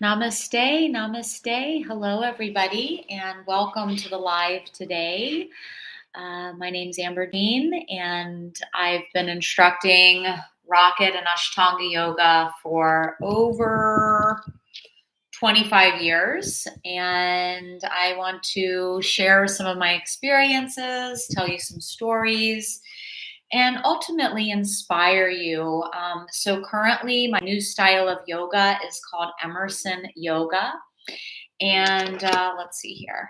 Namaste, namaste. Hello, everybody, and welcome to the live today. My name's Amber Dean, and I've been instructing Rocket and Ashtanga Yoga for over 25 years. And I want to share some of my experiences, tell you some stories, and ultimately inspire you. So, currently, my new style of yoga is called Emerson Yoga. And let's see here.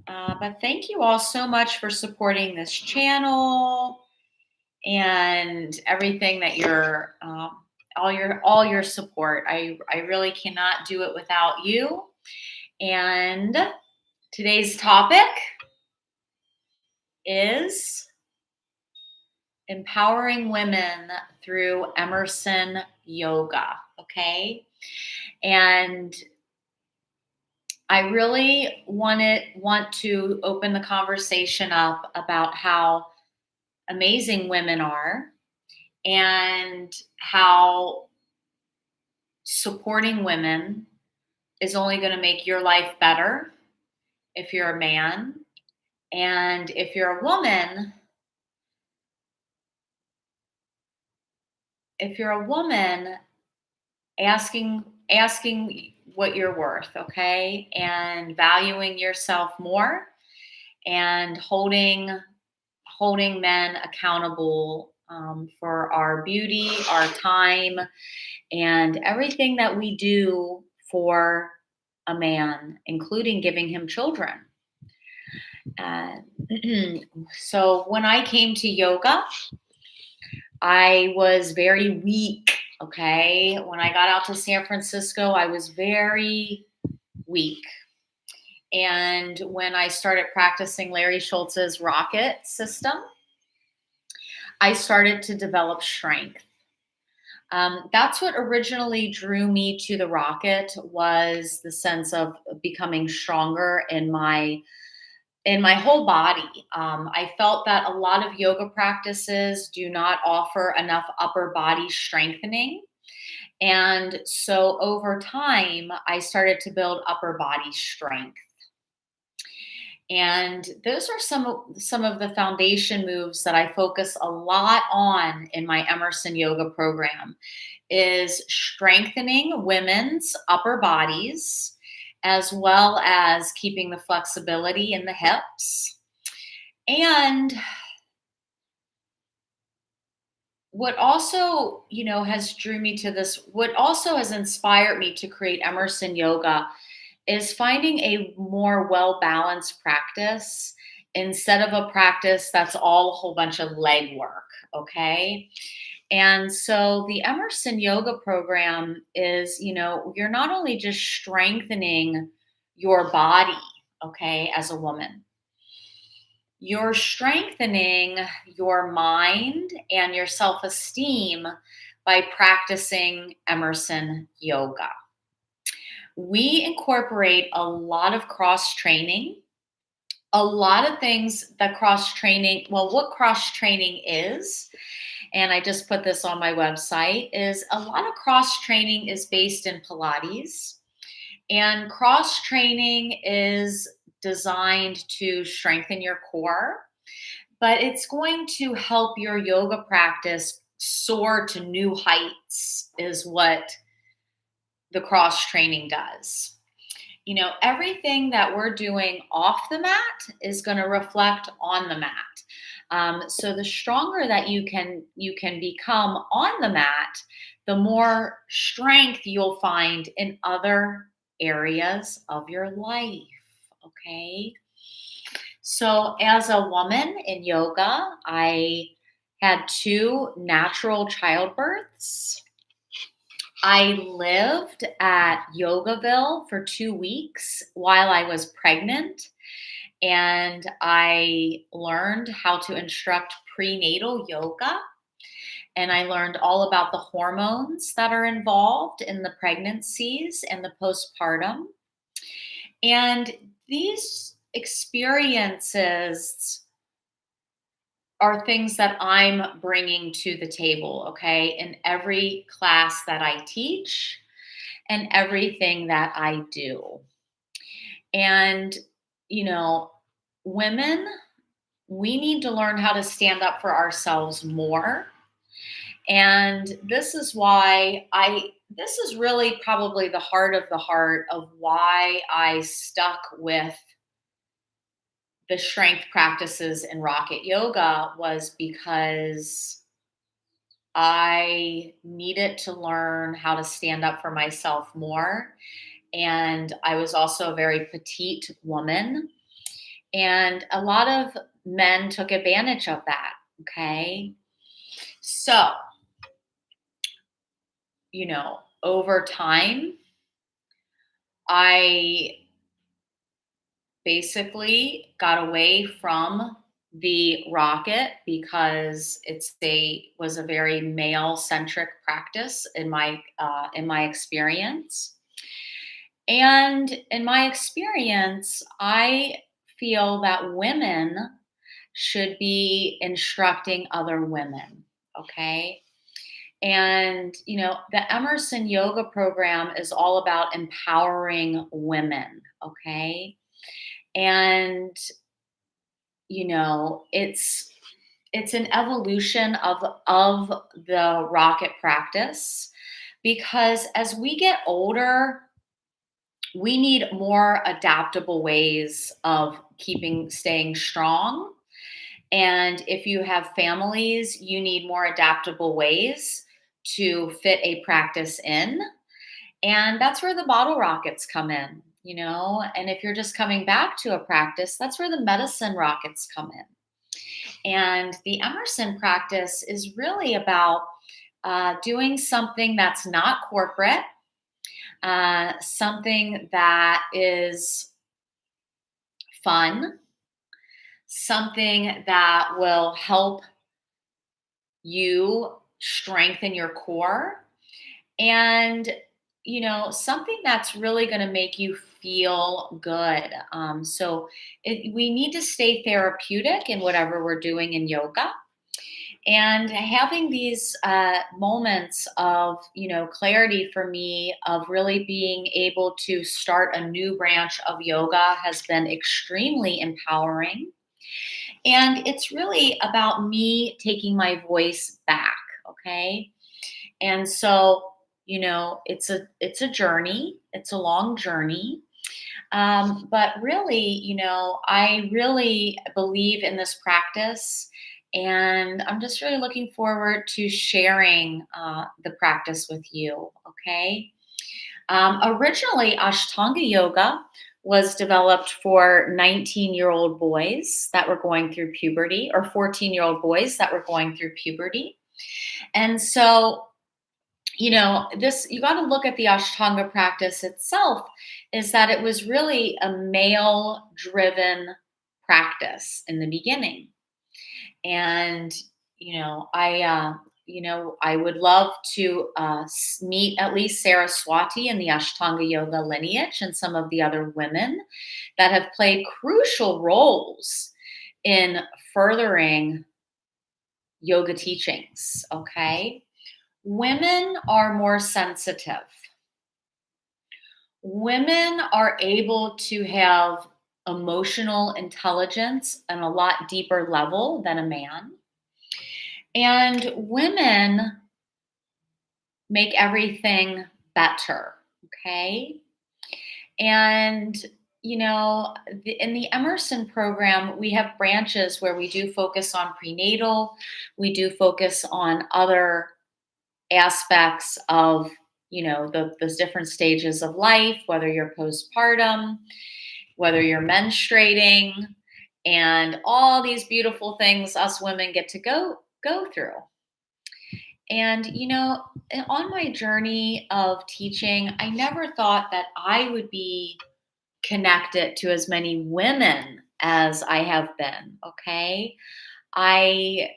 But thank you all so much for supporting this channel and everything that all your support. I really cannot do it without you. And today's topic is empowering women through Emerson Yoga. Okay. And I really want to open the conversation up about how amazing women are and how supporting women is only going to make your life better if you're a man. And if you're a woman, asking what you're worth, okay? And valuing yourself more and holding men accountable for our beauty, our time, and everything that we do for a man, including giving him children. Uh, so when I came to yoga, I was very weak. Okay. When I got out to San Francisco, I was very weak. And when I started practicing Larry Schultz's rocket system, I started to develop strength. That's what originally drew me to the rocket, was the sense of becoming stronger in my whole body. I felt that a lot of yoga practices do not offer enough upper body strengthening. And so over time, I started to build upper body strength. And those are some of the foundation moves that I focus a lot on in my Emerson Yoga program, is strengthening women's upper bodies, as well as keeping the flexibility in the hips. And what also, has drew me to this, what also has inspired me to create Emerson Yoga, is finding a more well-balanced practice instead of a practice that's all a whole bunch of leg work, okay? And so the Emerson Yoga program is, you're not only just strengthening your body, okay, as a woman, you're strengthening your mind and your self-esteem by practicing Emerson Yoga. We incorporate a lot of cross training, a lot of things that cross training, what cross training is, and I just put this on my website, is a lot of cross training is based in Pilates, and cross training is designed to strengthen your core, but it's going to help your yoga practice soar to new heights, is what the cross training does. Everything that we're doing off the mat is going to reflect on the mat. So the stronger that you can become on the mat, the more strength you'll find in other areas of your life. Okay. So as a woman in yoga, I had 2 natural childbirths. I lived at Yogaville for 2 weeks while I was pregnant, and I learned how to instruct prenatal yoga. And I learned all about the hormones that are involved in the pregnancies and the postpartum. And these experiences are things that I'm bringing to the table, okay, in every class that I teach. and everything that I do. And, you know, women, we need to learn how to stand up for ourselves more. And this is really probably the heart of the heart of why I stuck with the strength practices in rocket yoga was because I needed to learn how to stand up for myself more. And I was also a very petite woman. And a lot of men took advantage of that. Okay. So, over time, I basically got away from the rocket because it was a very male centric practice in my experience. And in my experience, I feel that women should be instructing other women. Okay. And, the Emerson yoga program is all about empowering women. Okay. And, it's an evolution of the rocket practice because as we get older, we need more adaptable ways of staying strong. And if you have families, you need more adaptable ways to fit a practice in. And that's where the bottle rockets come in, And if you're just coming back to a practice, that's where the medicine rockets come in. And the Emerson practice is really about doing something that's not corporate, something that is fun, something that will help you strengthen your core, and something that's really going to make you feel good. We need to stay therapeutic in whatever we're doing in yoga, and having these moments of clarity for me of really being able to start a new branch of yoga has been extremely empowering. And it's really about me taking my voice back. Okay. And so, it's a journey. It's a long journey. But really, I really believe in this practice, and I'm just really looking forward to sharing the practice with you. Okay. Originally, Ashtanga yoga was developed for 19-year-old boys that were going through puberty, or 14-year-old boys that were going through puberty. And so, this, you got to look at the Ashtanga practice itself, is that it was really a male driven practice in the beginning. And, I would love to meet at least Saraswati in the Ashtanga yoga lineage and some of the other women that have played crucial roles in furthering yoga teachings. Okay. Women are more sensitive. Women are able to have emotional intelligence on a lot deeper level than a man. And women make everything better. Okay. And, in the Emerson program, we have branches where we do focus on prenatal, we do focus on other aspects of those different stages of life, whether you're postpartum, whether you're menstruating, and all these beautiful things us women get to go through. And on my journey of teaching, I never thought that I would be connected to as many women as I have been. Okay. I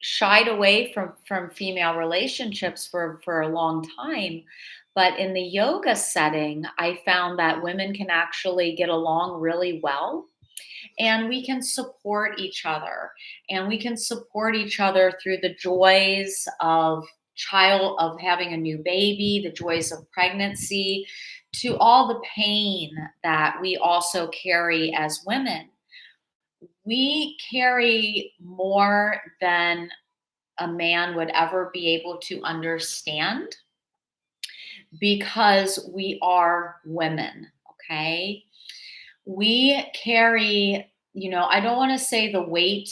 shied away from female relationships for a long time, but in the yoga setting I found that women can actually get along really well, and we can support each other, and we can support each other through the joys of of having a new baby, the joys of pregnancy, to all the pain that we also carry as women. We carry more than a man would ever be able to understand because we are women, okay? We carry, I don't want to say the weight,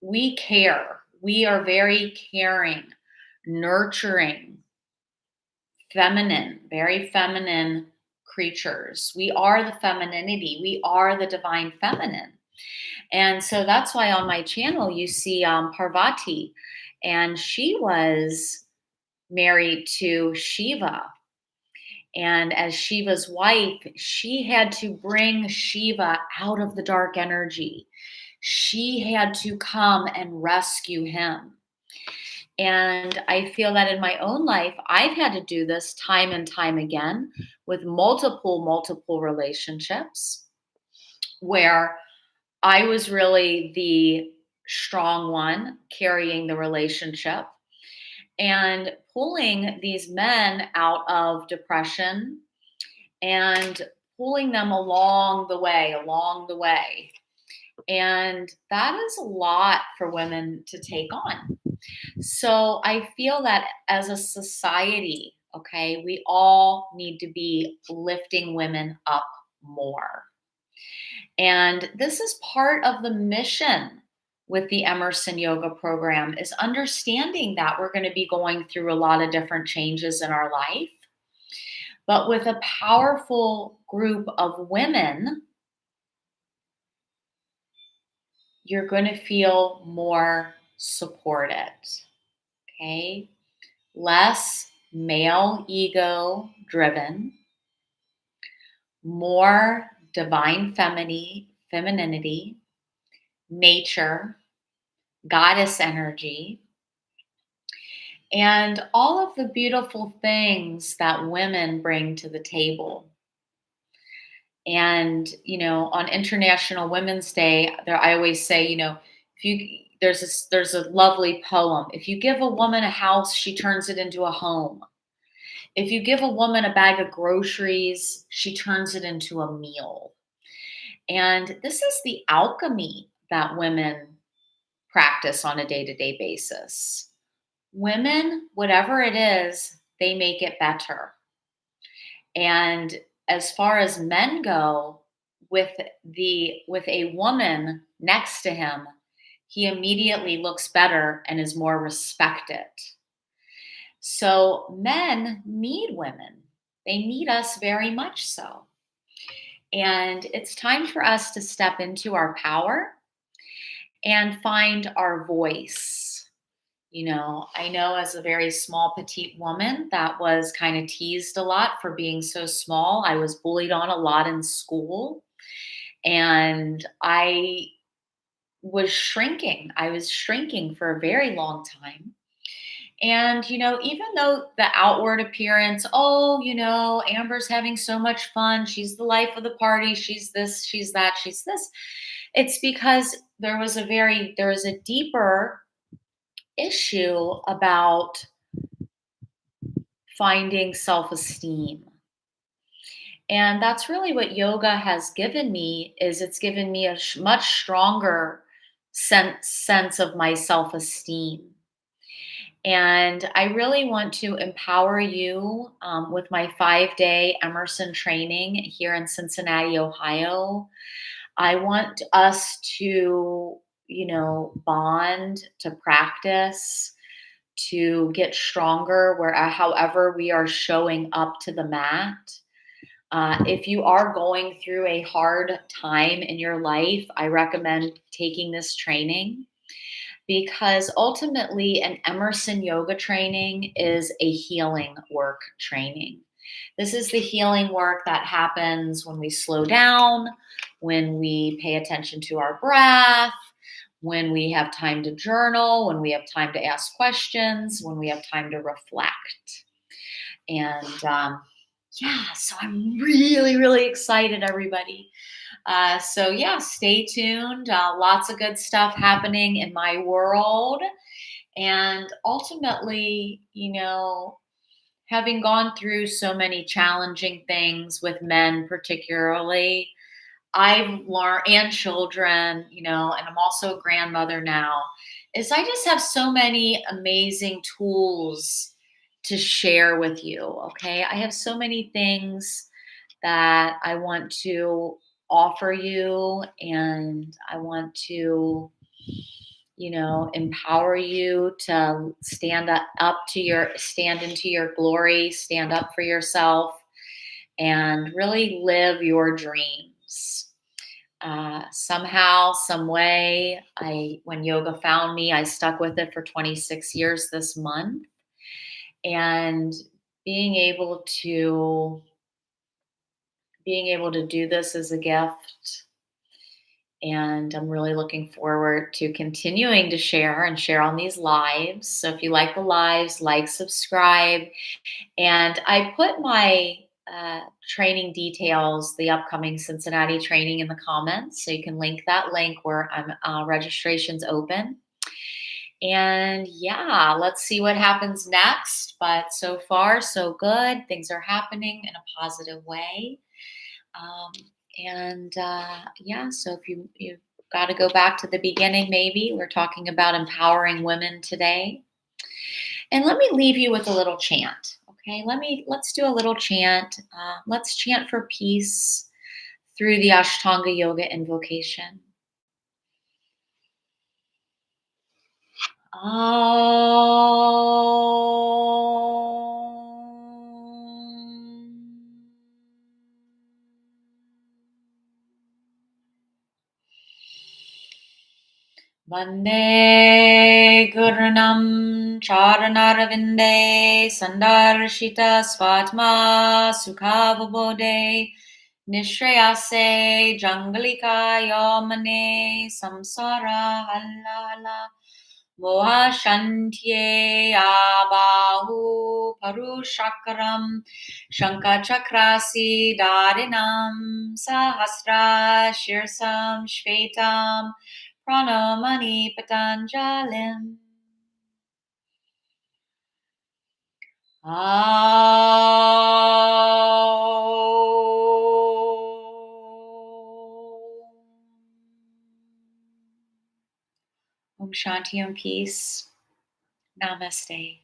we care. We are very caring, nurturing, feminine, very feminine creatures. We are the femininity, we are the divine feminine. And so that's why on my channel you see Parvati, and she was married to Shiva. And as Shiva's wife, she had to bring Shiva out of the dark energy. She had to come and rescue him. And I feel that in my own life, I've had to do this time and time again with multiple relationships where I was really the strong one carrying the relationship and pulling these men out of depression and pulling them along the way. And that is a lot for women to take on. So I feel that as a society, okay, we all need to be lifting women up more. And this is part of the mission with the Emerson Yoga program is understanding that we're going to be going through a lot of different changes in our life. But with a powerful group of women, you're going to feel more supported. Okay? Less male ego driven, more divine femininity, nature, goddess energy, and all of the beautiful things that women bring to the table. And, on International Women's Day, I always say, if you there's a lovely poem. If you give a woman a house, she turns it into a home. If you give a woman a bag of groceries, she turns it into a meal. And this is the alchemy that women practice on a day-to-day basis. Women, whatever it is, they make it better. And as far as men go, with a woman next to him, he immediately looks better and is more respected. So men need women. They need us very much so. And it's time for us to step into our power and find our voice. I know as a very small, petite woman that was kind of teased a lot for being so small. I was bullied on a lot in school, and I was shrinking. I was shrinking for a very long time. And, even though the outward appearance, Amber's having so much fun. She's the life of the party. She's this, she's that, she's this. It's because there was a deeper issue about finding self-esteem. And that's really what yoga has given me, is it's given me a much stronger sense of my self-esteem. And I really want to empower you with my 5-day Emerson training here in Cincinnati, Ohio. I want us to, bond, to practice, to get stronger however we are showing up to the mat. If you are going through a hard time in your life, I recommend taking this training, because ultimately an Emerson yoga training is a healing work training. This is the healing work that happens when we slow down, when we pay attention to our breath, when we have time to journal, when we have time to ask questions, when we have time to reflect. And so I'm really, really excited, everybody. Stay tuned. Lots of good stuff happening in my world. And ultimately, having gone through so many challenging things with men, particularly, I've learned, and children, and I'm also a grandmother now, is I just have so many amazing tools to share with you. Okay. I have so many things that I want to offer you, and I want to, empower you to stand into your glory, stand up for yourself, and really live your dreams. Somehow, some way, when yoga found me, I stuck with it for 26 years this month, and being able to being able to do this is a gift. And I'm really looking forward to continuing to share on these lives. So if you like the lives, like, subscribe. And I put my training details, the upcoming Cincinnati training, in the comments. So you can link that link where registration's open. And yeah, let's see what happens next. But so far, so good. Things are happening in a positive way. Um, and yeah, so if you've got to go back to the beginning, maybe we're talking about empowering women today. And let me leave you with a little chant. Okay, let's do a little chant. Let's chant for peace through the Ashtanga Yoga invocation. Vande Gurnam Charanarvinde Sandarshita Svatma Sukhavabode Nishrayase Jangalika Yomane Samsara Halala Moha Shantye Abahu Parushakaram Shankachakrasi Darinam Sahasra Shirsam Shvetam Pranamani Patanjalim. Om Shanti, Om Peace. Namaste.